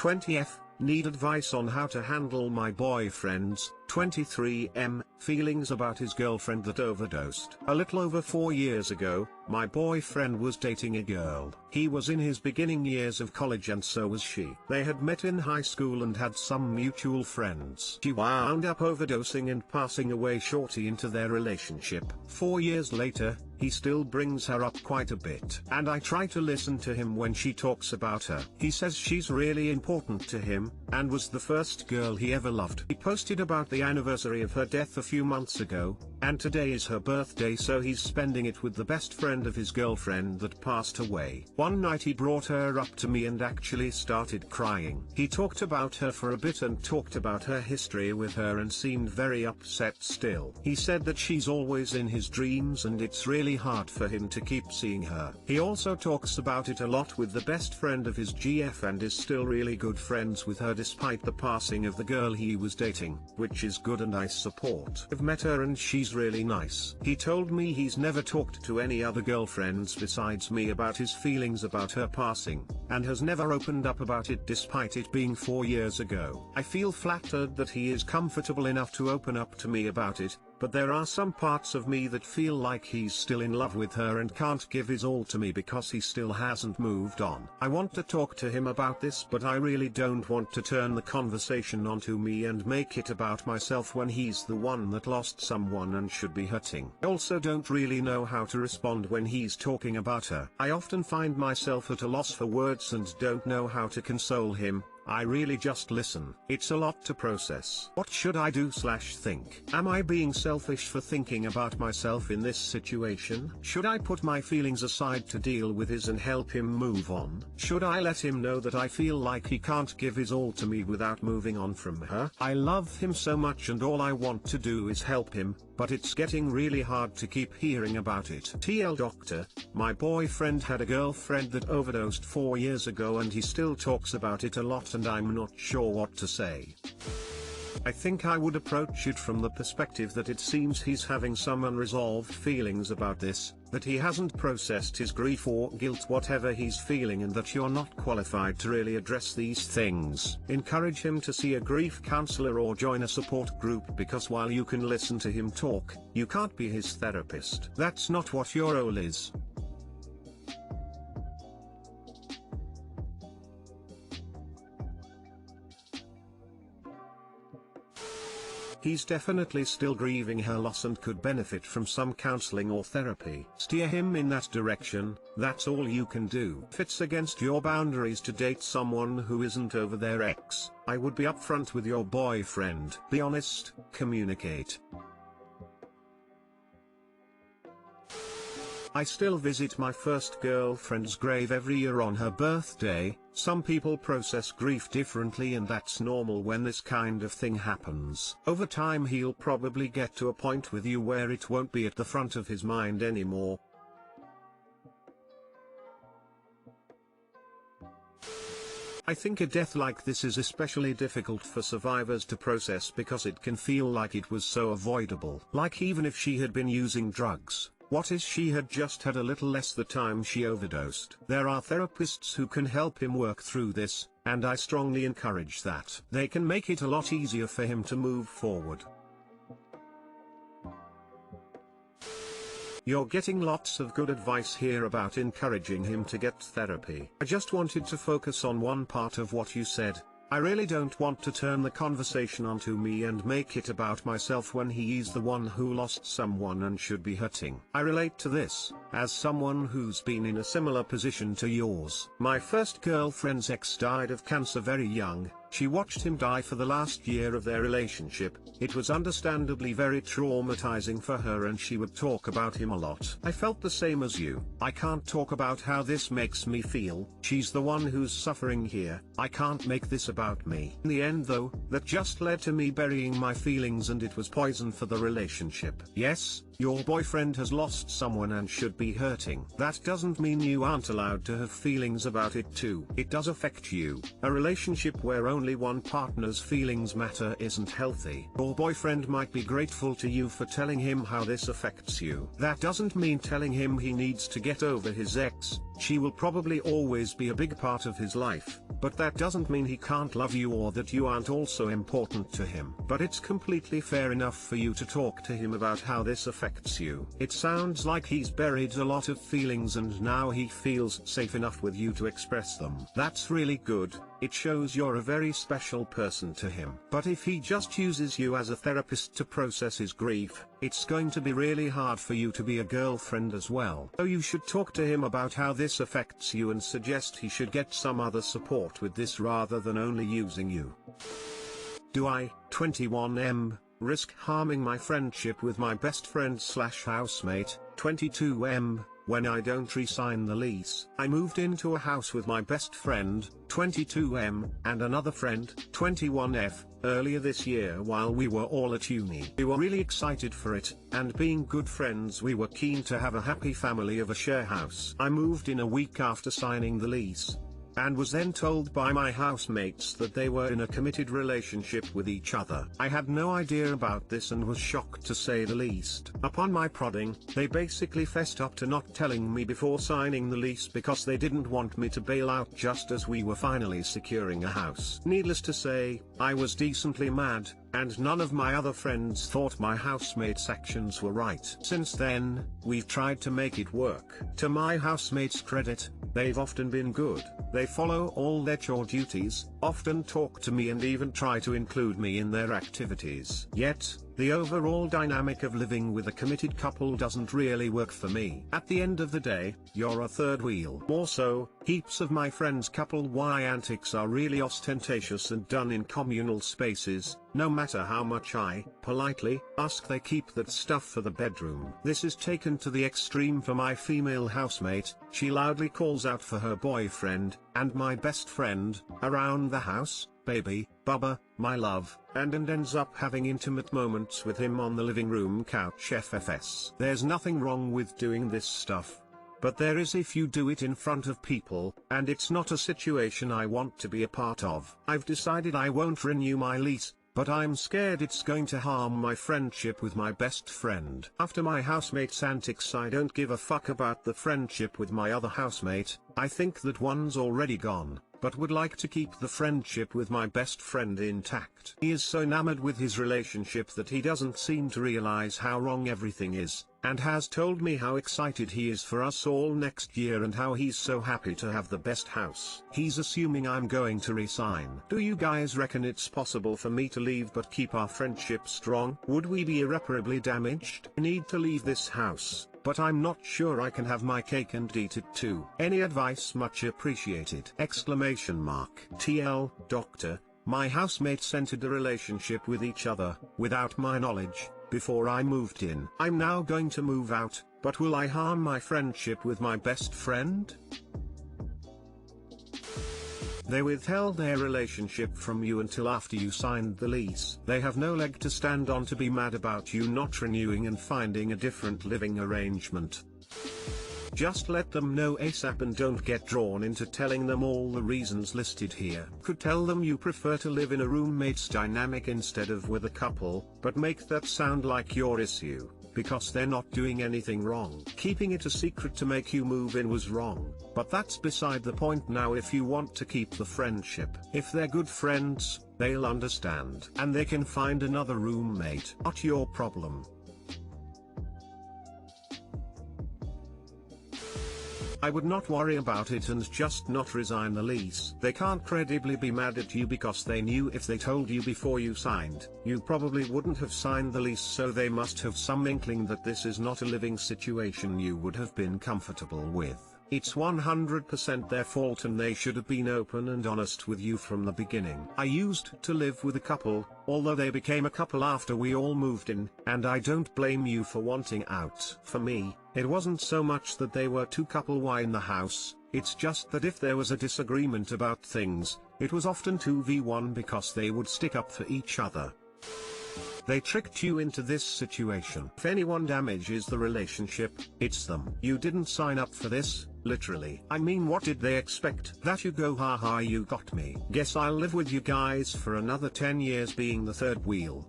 20F, need advice on how to handle my boyfriend's 23M feelings about his girlfriend that overdosed. A little over 4 years ago, my boyfriend was dating a girl. He was in his beginning years of college and so was she. They had met in high school and had some mutual friends. She wound up overdosing and passing away shortly into their relationship. 4 years later, he still brings her up quite a bit. And I try to listen to him when she talks about her. He says she's really important to him, and was the first girl he ever loved. He posted about the anniversary of her death a few months ago, and today is her birthday, so he's spending it with the best friend of his girlfriend that passed away. One night he brought her up to me and actually started crying. He talked about her for a bit and talked about her history with her and seemed very upset still. He said that she's always in his dreams and it's really hard for him to keep seeing her. He also talks about it a lot with the best friend of his GF and is still really good friends with her despite the passing of the girl he was dating, which is good and I support. I've met her and she's really nice. He told me he's never talked to any other girlfriends besides me about his feelings about her passing, and has never opened up about it despite it being 4 years ago. I feel flattered that he is comfortable enough to open up to me about it, but there are some parts of me that feel like he's still in love with her and can't give his all to me because he still hasn't moved on. I want to talk to him about this, but I really don't want to turn the conversation onto me and make it about myself when he's the one that lost someone and should be hurting. I also don't really know how to respond when he's talking about her. I often find myself at a loss for words and don't know how to console him. I really just listen. It's a lot to process. What should I do/think? Am I being selfish for thinking about myself in this situation? Should I put my feelings aside to deal with his and help him move on? Should I let him know that I feel like he can't give his all to me without moving on from her? I love him so much and all I want to do is help him, but it's getting really hard to keep hearing about it. TL Doctor, my boyfriend had a girlfriend that overdosed 4 years ago and he still talks about it a lot and I'm not sure what to say. I think I would approach it from the perspective that it seems he's having some unresolved feelings about this, that he hasn't processed his grief or guilt whatever he's feeling and that you're not qualified to really address these things. Encourage him to see a grief counselor or join a support group because while you can listen to him talk, you can't be his therapist. That's not what your role is. He's definitely still grieving her loss and could benefit from some counseling or therapy. Steer him in that direction, that's all you can do. If it's against your boundaries to date someone who isn't over their ex, I would be upfront with your boyfriend. Be honest, communicate. I still visit my first girlfriend's grave every year on her birthday. Some people process grief differently and that's normal when this kind of thing happens. Over time he'll probably get to a point with you where it won't be at the front of his mind anymore. I think a death like this is especially difficult for survivors to process because it can feel like it was so avoidable. Like even if she had been using drugs, what if she had just had a little less the time she overdosed? There are therapists who can help him work through this, and I strongly encourage that. They can make it a lot easier for him to move forward. You're getting lots of good advice here about encouraging him to get therapy. I just wanted to focus on one part of what you said. I really don't want to turn the conversation onto me and make it about myself when he's the one who lost someone and should be hurting. I relate to this, as someone who's been in a similar position to yours. My first girlfriend's ex died of cancer very young. She watched him die for the last year of their relationship. It was understandably very traumatizing for her and she would talk about him a lot. I felt the same as you. I can't talk about how this makes me feel. She's the one who's suffering here. I can't make this about me. In the end though, that just led to me burying my feelings and it was poison for the relationship. Yes, Your boyfriend has lost someone and should be hurting. That doesn't mean you aren't allowed to have feelings about it too. It does affect you. A relationship where only one partner's feelings matter isn't healthy. Your boyfriend might be grateful to you for telling him how this affects you. That doesn't mean telling him he needs to get over his ex. She will probably always be a big part of his life, but that doesn't mean he can't love you or that you aren't also important to him. But it's completely fair enough for you to talk to him about how this affects you. It sounds like he's buried a lot of feelings and now he feels safe enough with you to express them. That's really good. It shows you're a very special person to him. But if he just uses you as a therapist to process his grief, it's going to be really hard for you to be a girlfriend as well. So you should talk to him about how this affects you and suggest he should get some other support with this rather than only using you. Do I, 21M, risk harming my friendship with my best friend / housemate, 22M, when I don't re-sign the lease? I moved into a house with my best friend, 22M, and another friend, 21F, earlier this year while we were all at uni. We were really excited for it, and being good friends we were keen to have a happy family of a share house. I moved in a week after signing the lease, and was then told by my housemates that they were in a committed relationship with each other. I had no idea about this and was shocked to say the least. Upon my prodding, they basically fessed up to not telling me before signing the lease because they didn't want me to bail out just as we were finally securing a house. Needless to say, I was decently mad, and none of my other friends thought my housemates' actions were right. Since then, we've tried to make it work. To my housemates' credit, they've often been good. They follow all their chore duties, often talk to me and even try to include me in their activities. Yet, the overall dynamic of living with a committed couple doesn't really work for me. At the end of the day, you're a third wheel. More so, heaps of my friends' couple Y antics are really ostentatious and done in communal spaces. No matter how much I, politely, ask, they keep that stuff for the bedroom. This is taken to the extreme for my female housemate. She loudly calls out for her boyfriend, and my best friend, around the house, baby, bubba, my love, and ends up having intimate moments with him on the living room couch FFS. There's nothing wrong with doing this stuff, but there is if you do it in front of people, and it's not a situation I want to be a part of. I've decided I won't renew my lease, but I'm scared it's going to harm my friendship with my best friend. After my housemate's antics, I don't give a fuck about the friendship with my other housemate. I think that one's already gone, but would like to keep the friendship with my best friend intact. He is so enamored with his relationship that he doesn't seem to realize how wrong everything is, and has told me how excited he is for us all next year and how he's so happy to have the best house. He's assuming I'm going to resign. Do you guys reckon it's possible for me to leave but keep our friendship strong? Would we be irreparably damaged? I need to leave this house, but I'm not sure I can have my cake and eat it too. Any advice much appreciated! TL, doctor, my housemates entered a relationship with each other, without my knowledge, before I moved in. I'm now going to move out, but will I harm my friendship with my best friend? They withheld their relationship from you until after you signed the lease. They have no leg to stand on to be mad about you not renewing and finding a different living arrangement. Just let them know ASAP and don't get drawn into telling them all the reasons listed here. Could tell them you prefer to live in a roommate's dynamic instead of with a couple, but make that sound like your issue, because they're not doing anything wrong. Keeping it a secret to make you move in was wrong, but that's beside the point now. If you want to keep the friendship, if they're good friends, they'll understand, and they can find another roommate. Not your problem. I would not worry about it and just not resign the lease. They can't credibly be mad at you because they knew if they told you before you signed, you probably wouldn't have signed the lease, so they must have some inkling that this is not a living situation you would have been comfortable with. It's 100% their fault and they should have been open and honest with you from the beginning. I used to live with a couple, although they became a couple after we all moved in, and I don't blame you for wanting out. For me, it wasn't so much that they were two couple Y in the house, it's just that if there was a disagreement about things, it was often 2v1 because they would stick up for each other. They tricked you into this situation. If anyone damages the relationship, it's them. You didn't sign up for this, literally. I mean, what did they expect? That you go, haha, you got me. Guess I'll live with you guys for another 10 years being the third wheel.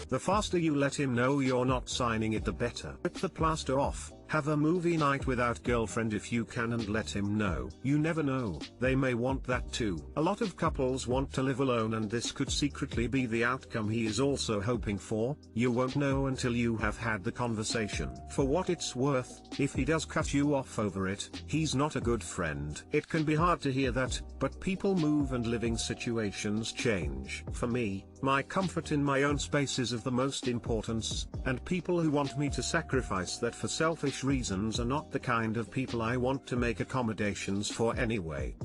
The faster you let him know you're not signing it, the better. Rip the plaster off, have a movie night without girlfriend if you can, and let him know. You never know, they may want that too. A lot of couples want to live alone, and this could secretly be the outcome he is also hoping for. You won't know until you have had the conversation. For what it's worth, if he does cut you off over it, he's not a good friend. It can be hard to hear that, but people move and living situations change. For me, my comfort in my own space is of the most importance, and people who want me to sacrifice that for selfish reasons are not the kind of people I want to make accommodations for anyway.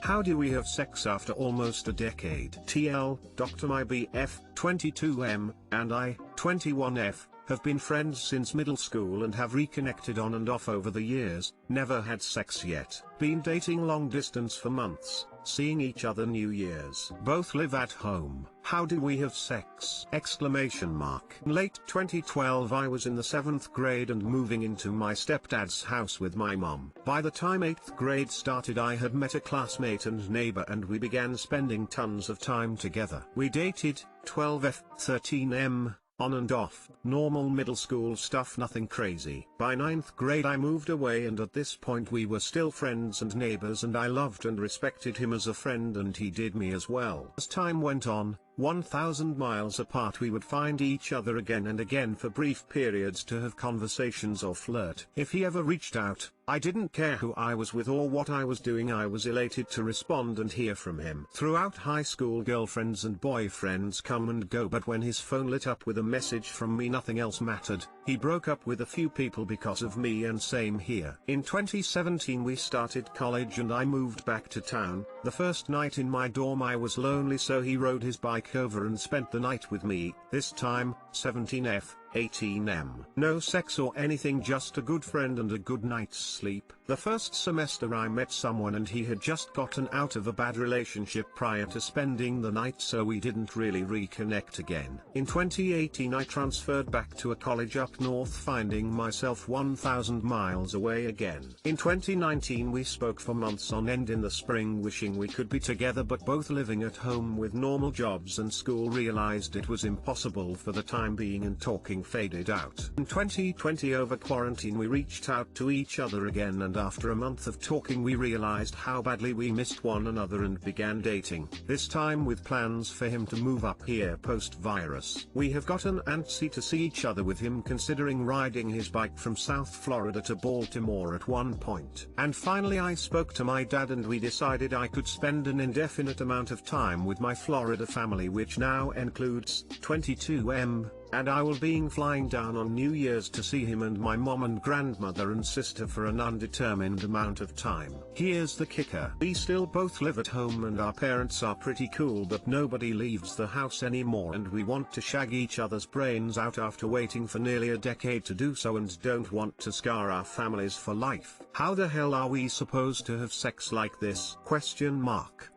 How do we have sex after almost a decade? TL, Dr. My BF, 22M, and I, 21F, have been friends since middle school and have reconnected on and off over the years, never had sex yet. Been dating long distance for months, seeing each other New Year's. Both live at home. How do we have sex? Exclamation mark. Late 2012 I was in the 7th grade and moving into my stepdad's house with my mom. By the time 8th grade started I had met a classmate and neighbor and we began spending tons of time together. We dated, 12F, 13M, on and off, normal middle school stuff, nothing crazy. By 9th grade I moved away, and at this point we were still friends and neighbors, and I loved and respected him as a friend and he did me as well. As time went on, 1,000 miles apart we would find each other again and again for brief periods to have conversations or flirt. If he ever reached out, I didn't care who I was with or what I was doing, I was elated to respond and hear from him. Throughout high school girlfriends and boyfriends come and go, but when his phone lit up with a message from me nothing else mattered. He broke up with a few people because of me, and same here. In 2017 we started college and I moved back to town. The first night in my dorm I was lonely, so he rode his bike over and spent the night with me, this time, 17F, 18M. No sex or anything, just a good friend and a good night's sleep. The first semester I met someone and he had just gotten out of a bad relationship prior to spending the night, so we didn't really reconnect again. In 2018 I transferred back to a college up north, finding myself 1,000 miles away again. In 2019 we spoke for months on end in the spring, wishing we could be together, but both living at home with normal jobs and school realized it was impossible for the time being and talking faded out. In 2020 over quarantine we reached out to each other again, and after a month of talking we realized how badly we missed one another and began dating, this time with plans for him to move up here post-virus. We have gotten antsy to see each other, with him considering riding his bike from South Florida to Baltimore at one point. And finally I spoke to my dad and we decided I could spend an indefinite amount of time with my Florida family, which now includes 22M, and I will be flying down on New Year's to see him and my mom and grandmother and sister for an undetermined amount of time. Here's the kicker. We still both live at home and our parents are pretty cool, but nobody leaves the house anymore, and we want to shag each other's brains out after waiting for nearly a decade to do so, and don't want to scar our families for life. How the hell are we supposed to have sex like this? Question mark.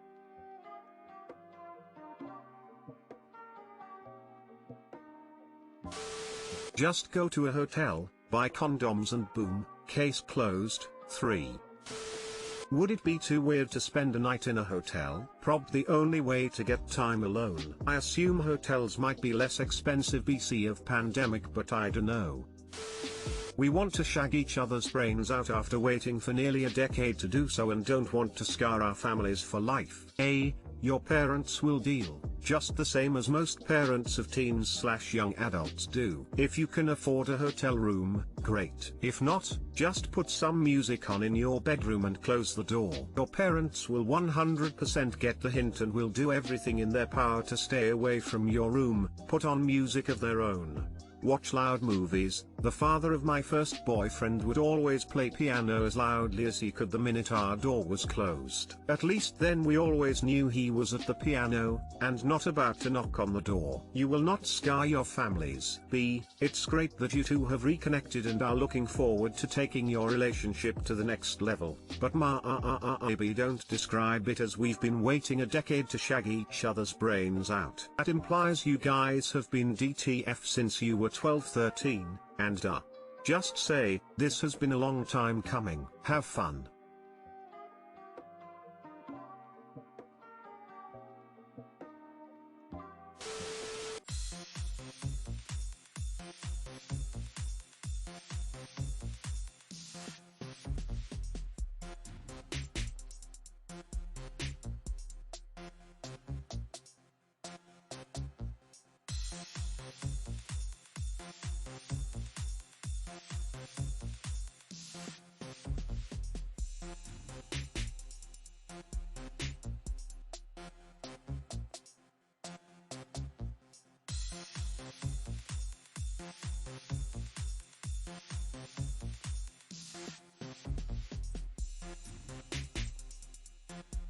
Just go to a hotel, buy condoms and boom, case closed. 3. Would it be too weird to spend a night in a hotel? Prob the only way to get time alone. I assume hotels might be less expensive BC of pandemic, but I dunno. We want to shag each other's brains out after waiting for nearly a decade to do so, and don't want to scar our families for life. Your parents will deal, just the same as most parents of teens/young adults do. If you can afford a hotel room, great. If not, just put some music on in your bedroom and close the door. Your parents will 100% get the hint and will do everything in their power to stay away from your room. Put on music of their own. Watch loud movies, The father of my first boyfriend would always play piano as loudly as he could the minute our door was closed. At least then we always knew he was at the piano, and not about to knock on the door. You will not scar your families. B. It's great that you two have reconnected and are looking forward to taking your relationship to the next level. But maybe don't describe it as we've been waiting a decade to shag each other's brains out. That implies you guys have been DTF since you were 12-13. And just say, this has been a long time coming. Have fun.